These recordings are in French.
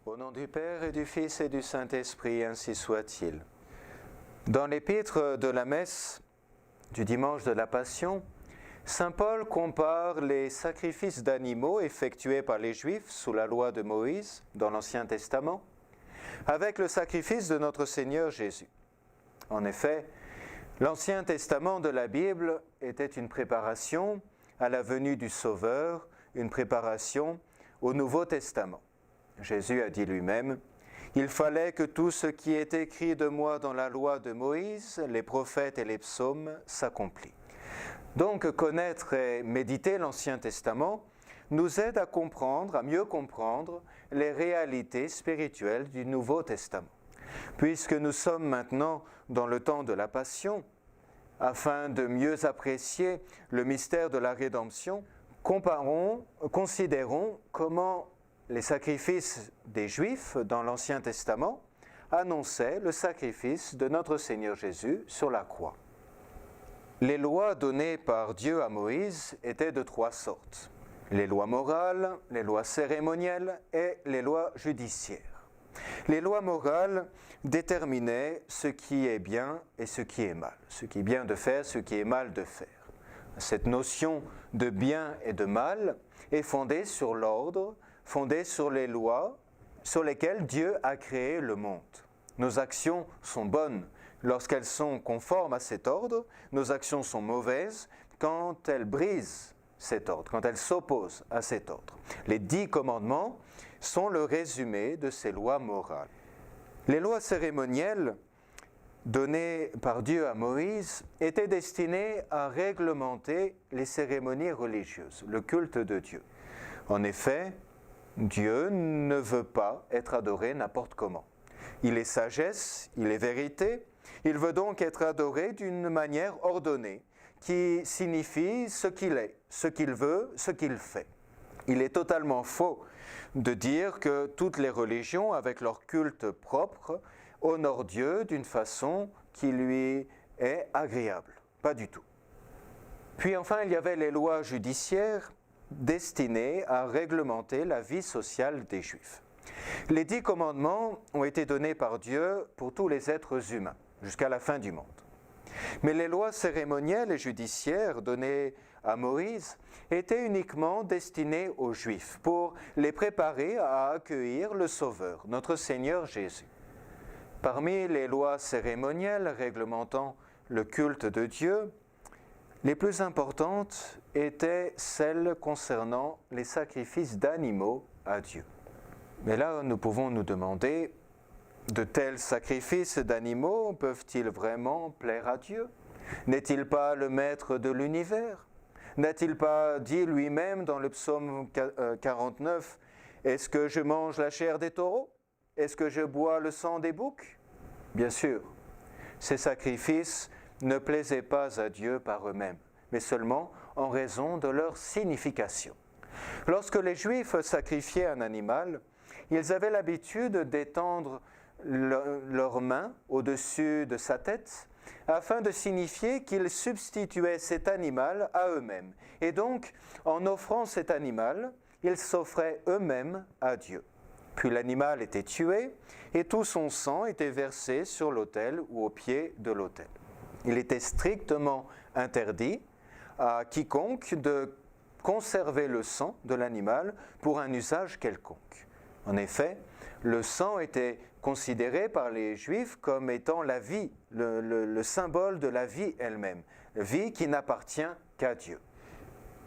Au nom du Père et du Fils et du Saint-Esprit, ainsi soit-il. Dans l'épître de la messe du dimanche de la Passion, saint Paul compare les sacrifices d'animaux effectués par les Juifs sous la loi de Moïse dans l'Ancien Testament avec le sacrifice de notre Seigneur Jésus. En effet, l'Ancien Testament de la Bible était une préparation à la venue du Sauveur, une préparation au Nouveau Testament. Jésus a dit lui-même, « Il fallait que tout ce qui est écrit de moi dans la loi de Moïse, les prophètes et les psaumes s'accomplisse. » Donc, connaître et méditer l'Ancien Testament nous aide à comprendre, à mieux comprendre les réalités spirituelles du Nouveau Testament. Puisque nous sommes maintenant dans le temps de la Passion, afin de mieux apprécier le mystère de la rédemption, considérons comment les sacrifices des Juifs dans l'Ancien Testament annonçaient le sacrifice de notre Seigneur Jésus sur la croix. Les lois données par Dieu à Moïse étaient de trois sortes. Les lois morales, les lois cérémonielles et les lois judiciaires. Les lois morales déterminaient ce qui est bien et ce qui est mal, ce qui est bien de faire, ce qui est mal de faire. Cette notion de bien et de mal est fondée sur l'ordre, fondée sur les lois sur lesquelles Dieu a créé le monde. Nos actions sont bonnes lorsqu'elles sont conformes à cet ordre, nos actions sont mauvaises quand elles brisent cet ordre, quand elles s'opposent à cet ordre. Les 10 commandements sont le résumé de ces lois morales. Les lois cérémonielles données par Dieu à Moïse étaient destinées à réglementer les cérémonies religieuses, le culte de Dieu. En effet, Dieu ne veut pas être adoré n'importe comment. Il est sagesse, il est vérité, il veut donc être adoré d'une manière ordonnée, qui signifie ce qu'il est, ce qu'il veut, ce qu'il fait. Il est totalement faux de dire que toutes les religions, avec leur culte propre, honorent Dieu d'une façon qui lui est agréable. Pas du tout. Puis enfin, il y avait les lois judiciaires destinées à réglementer la vie sociale des Juifs. Les 10 commandements ont été donnés par Dieu pour tous les êtres humains, jusqu'à la fin du monde. Mais les lois cérémonielles et judiciaires données à Moïse étaient uniquement destinées aux Juifs pour les préparer à accueillir le Sauveur, notre Seigneur Jésus. Parmi les lois cérémonielles réglementant le culte de Dieu, les plus importantes étaient celles concernant les sacrifices d'animaux à Dieu. Mais là, nous pouvons nous demander, de tels sacrifices d'animaux peuvent-ils vraiment plaire à Dieu? N'est-il pas le maître de l'univers? N'a-t-il pas dit lui-même dans le psaume 49, « Est-ce que je mange la chair des taureaux? Est-ce que je bois le sang des boucs ?» Bien sûr, ces sacrifices ne plaisaient pas à Dieu par eux-mêmes, mais seulement en raison de leur signification. Lorsque les Juifs sacrifiaient un animal, ils avaient l'habitude d'étendre leurs mains au-dessus de sa tête afin de signifier qu'ils substituaient cet animal à eux-mêmes. Et donc, en offrant cet animal, ils s'offraient eux-mêmes à Dieu. Puis l'animal était tué et tout son sang était versé sur l'autel ou au pied de l'autel. Il était strictement interdit à quiconque de conserver le sang de l'animal pour un usage quelconque. En effet, le sang était considéré par les Juifs comme étant la vie, le symbole de la vie elle-même, vie qui n'appartient qu'à Dieu.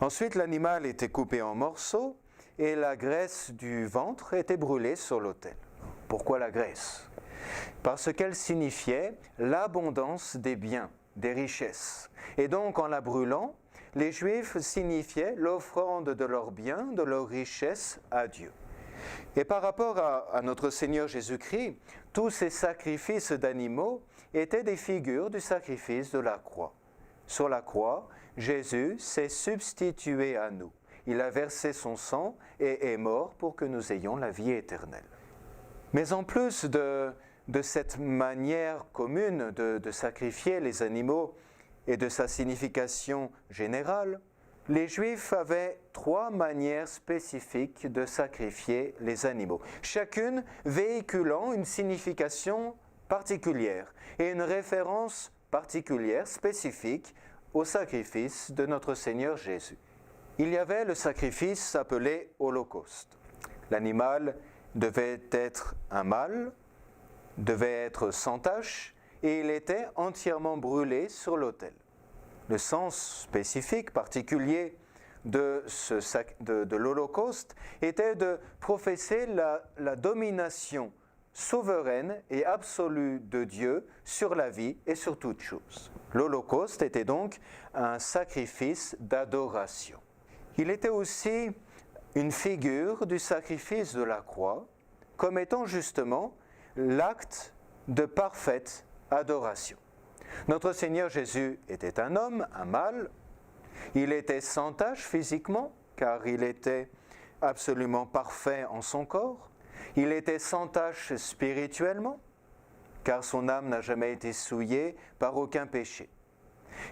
Ensuite, l'animal était coupé en morceaux et la graisse du ventre était brûlée sur l'autel. Pourquoi la graisse? Parce qu'elle signifiait l'abondance des biens, des richesses. Et donc, en la brûlant, les Juifs signifiaient l'offrande de leurs biens, de leurs richesses à Dieu. Et par rapport à notre Seigneur Jésus-Christ, tous ces sacrifices d'animaux étaient des figures du sacrifice de la croix. Sur la croix, Jésus s'est substitué à nous. Il a versé son sang et est mort pour que nous ayons la vie éternelle. Mais en plus de cette manière commune de sacrifier les animaux et de sa signification générale, Les Juifs avaient 3 manières spécifiques de sacrifier les animaux, chacune véhiculant une signification particulière et une référence particulière, spécifique au sacrifice de notre Seigneur Jésus. Il y avait le sacrifice appelé holocauste. L'animal devait être un mâle, devait être sans tache et il était entièrement brûlé sur l'autel. Le sens spécifique, particulier de l'Holocauste était de professer la domination souveraine et absolue de Dieu sur la vie et sur toute chose. L'Holocauste était donc un sacrifice d'adoration. Il était aussi une figure du sacrifice de la croix, comme étant justement l'acte de parfaite adoration. Notre Seigneur Jésus était un homme, un mâle. Il était sans tache physiquement, car il était absolument parfait en son corps. Il était sans tache spirituellement, car son âme n'a jamais été souillée par aucun péché.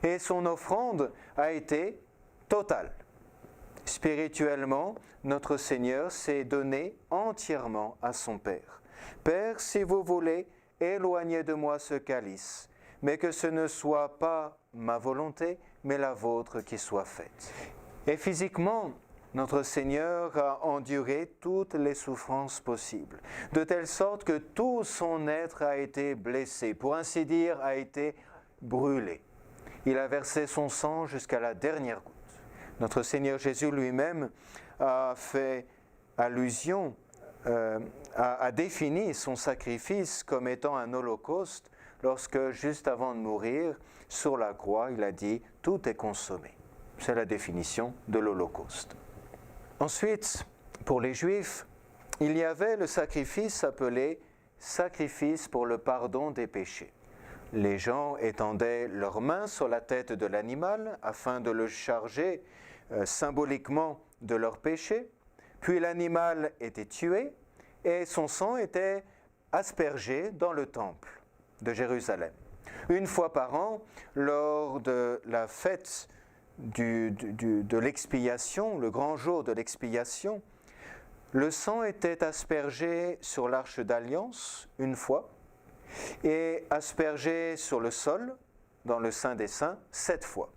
Et son offrande a été totale. Spirituellement, notre Seigneur s'est donné entièrement à son Père. « Père, si vous voulez, éloignez de moi ce calice, mais que ce ne soit pas ma volonté, mais la vôtre qui soit faite. » Et physiquement, notre Seigneur a enduré toutes les souffrances possibles, de telle sorte que tout son être a été blessé, pour ainsi dire, a été brûlé. Il a versé son sang jusqu'à la dernière goutte. Notre Seigneur Jésus lui-même a fait allusion, a défini son sacrifice comme étant un holocauste, lorsque, juste avant de mourir, sur la croix, il a dit « Tout est consommé ». C'est la définition de l'Holocauste. Ensuite, pour les Juifs, il y avait le sacrifice appelé « sacrifice pour le pardon des péchés ». Les gens étendaient leurs mains sur la tête de l'animal afin de le charger symboliquement de leurs péchés, puis l'animal était tué et son sang était aspergé dans le temple de Jérusalem. Une fois par an, lors de la fête de l'expiation, le grand jour de l'expiation, le sang était aspergé sur l'arche d'alliance une fois et aspergé sur le sol, dans le Saint des Saints, 7 fois.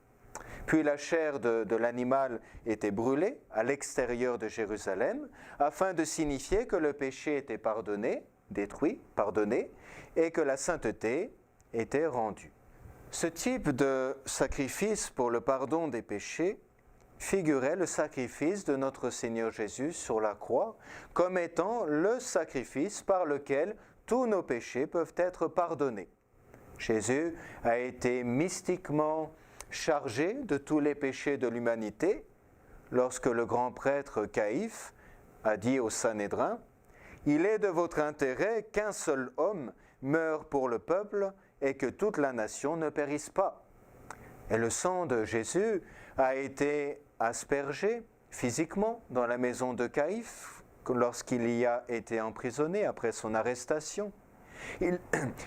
Puis la chair de l'animal était brûlée à l'extérieur de Jérusalem afin de signifier que le péché était pardonné, détruit, pardonné, et que la sainteté était rendue. Ce type de sacrifice pour le pardon des péchés figurait le sacrifice de notre Seigneur Jésus sur la croix comme étant le sacrifice par lequel tous nos péchés peuvent être pardonnés. Jésus a été mystiquement chargé de tous les péchés de l'humanité lorsque le grand prêtre Caïphe a dit au Sanhédrin « Il est de votre intérêt qu'un seul homme meure pour le peuple et que toute la nation ne périsse pas. » Et le sang de Jésus a été aspergé physiquement dans la maison de Caïphe lorsqu'il y a été emprisonné après son arrestation.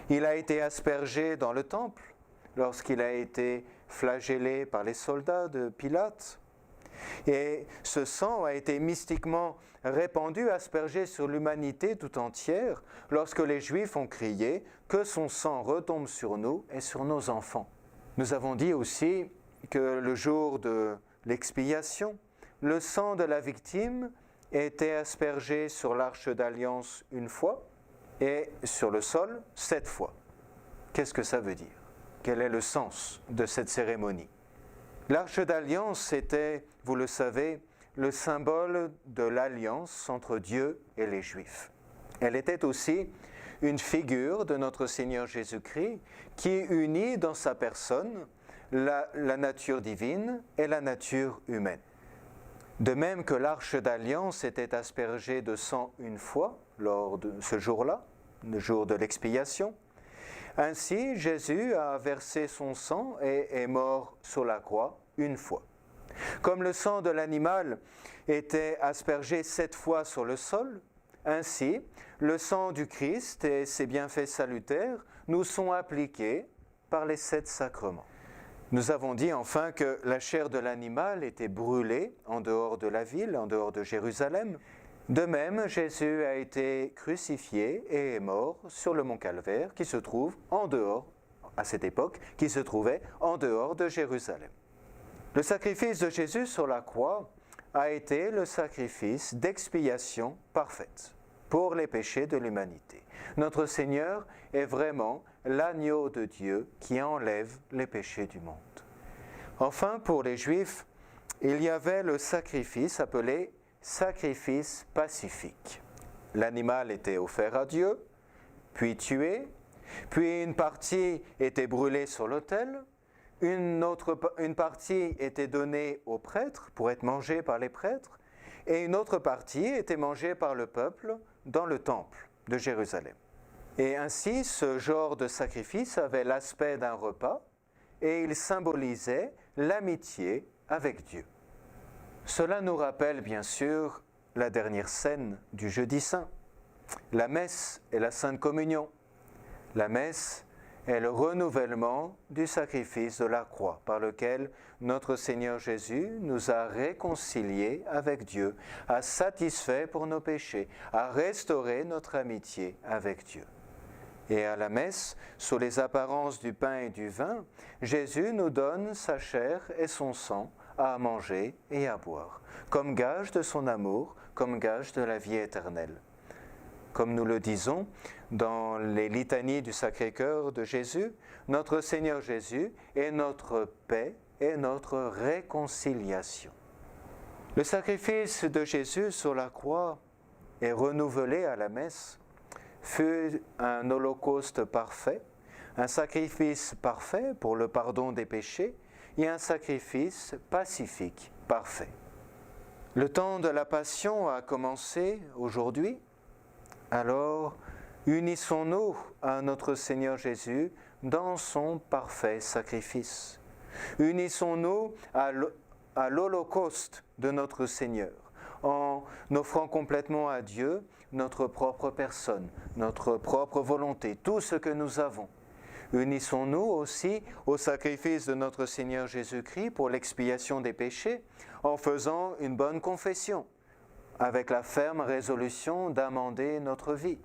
Il a été aspergé dans le temple lorsqu'il a été flagellé par les soldats de Pilate. Et ce sang a été mystiquement répandu, aspergé sur l'humanité tout entière lorsque les Juifs ont crié « Que son sang retombe sur nous et sur nos enfants ». Nous avons dit aussi que le jour de l'expiation, le sang de la victime était aspergé sur l'arche d'alliance une fois et sur le sol 7 fois. Qu'est-ce que ça veut dire ? Quel est le sens de cette cérémonie ? L'arche d'alliance était, vous le savez, le symbole de l'alliance entre Dieu et les Juifs. Elle était aussi une figure de notre Seigneur Jésus-Christ qui unit dans sa personne la nature divine et la nature humaine. De même que l'arche d'alliance était aspergée de sang une fois lors de ce jour-là, le jour de l'expiation, ainsi Jésus a versé son sang et est mort sur la croix une fois. Comme le sang de l'animal était aspergé 7 fois sur le sol, ainsi le sang du Christ et ses bienfaits salutaires nous sont appliqués par les 7 sacrements. Nous avons dit enfin que la chair de l'animal était brûlée en dehors de la ville, en dehors de Jérusalem. De même, Jésus a été crucifié et est mort sur le mont Calvaire qui se trouve en dehors, à cette époque, qui se trouvait en dehors de Jérusalem. Le sacrifice de Jésus sur la croix a été le sacrifice d'expiation parfaite pour les péchés de l'humanité. Notre Seigneur est vraiment l'agneau de Dieu qui enlève les péchés du monde. Enfin, pour les Juifs, il y avait le sacrifice appelé sacrifice pacifique. L'animal était offert à Dieu, puis tué, puis une partie était brûlée sur l'autel, une partie était donnée aux prêtres pour être mangée par les prêtres, et une autre partie était mangée par le peuple dans le temple de Jérusalem. Et ainsi, ce genre de sacrifice avait l'aspect d'un repas, et il symbolisait l'amitié avec Dieu. Cela nous rappelle bien sûr la dernière scène du Jeudi Saint, la messe et la Sainte Communion. La messe est le renouvellement du sacrifice de la croix par lequel notre Seigneur Jésus nous a réconciliés avec Dieu, a satisfait pour nos péchés, a restauré notre amitié avec Dieu. Et à la messe, sous les apparences du pain et du vin, Jésus nous donne sa chair et son sang à manger et à boire, comme gage de son amour, comme gage de la vie éternelle. Comme nous le disons dans les litanies du Sacré-Cœur de Jésus, notre Seigneur Jésus est notre paix et notre réconciliation. Le sacrifice de Jésus sur la croix est renouvelé à la messe, fut un holocauste parfait, un sacrifice parfait pour le pardon des péchés et un sacrifice pacifique parfait. Le temps de la Passion a commencé aujourd'hui. Alors, unissons-nous à notre Seigneur Jésus dans son parfait sacrifice. Unissons-nous à l'holocauste de notre Seigneur, en offrant complètement à Dieu notre propre personne, notre propre volonté, tout ce que nous avons. Unissons-nous aussi au sacrifice de notre Seigneur Jésus-Christ pour l'expiation des péchés, en faisant une bonne confession, avec la ferme résolution d'amender notre vie.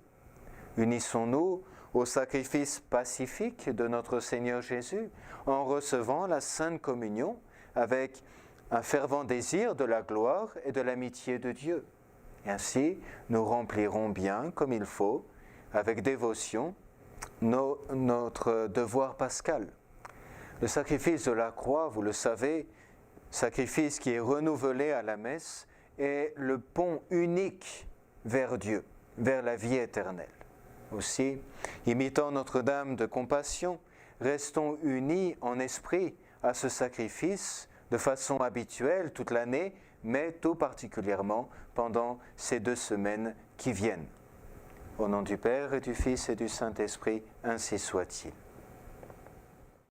Unissons-nous au sacrifice pacifique de notre Seigneur Jésus en recevant la Sainte Communion avec un fervent désir de la gloire et de l'amitié de Dieu. Et ainsi, nous remplirons bien, comme il faut, avec dévotion, notre devoir pascal. Le sacrifice de la croix, vous le savez, sacrifice qui est renouvelé à la messe, est le pont unique vers Dieu, vers la vie éternelle. Aussi, imitant Notre-Dame de Compassion, restons unis en esprit à ce sacrifice de façon habituelle toute l'année, mais tout particulièrement pendant ces 2 semaines qui viennent. Au nom du Père et du Fils et du Saint-Esprit, ainsi soit-il.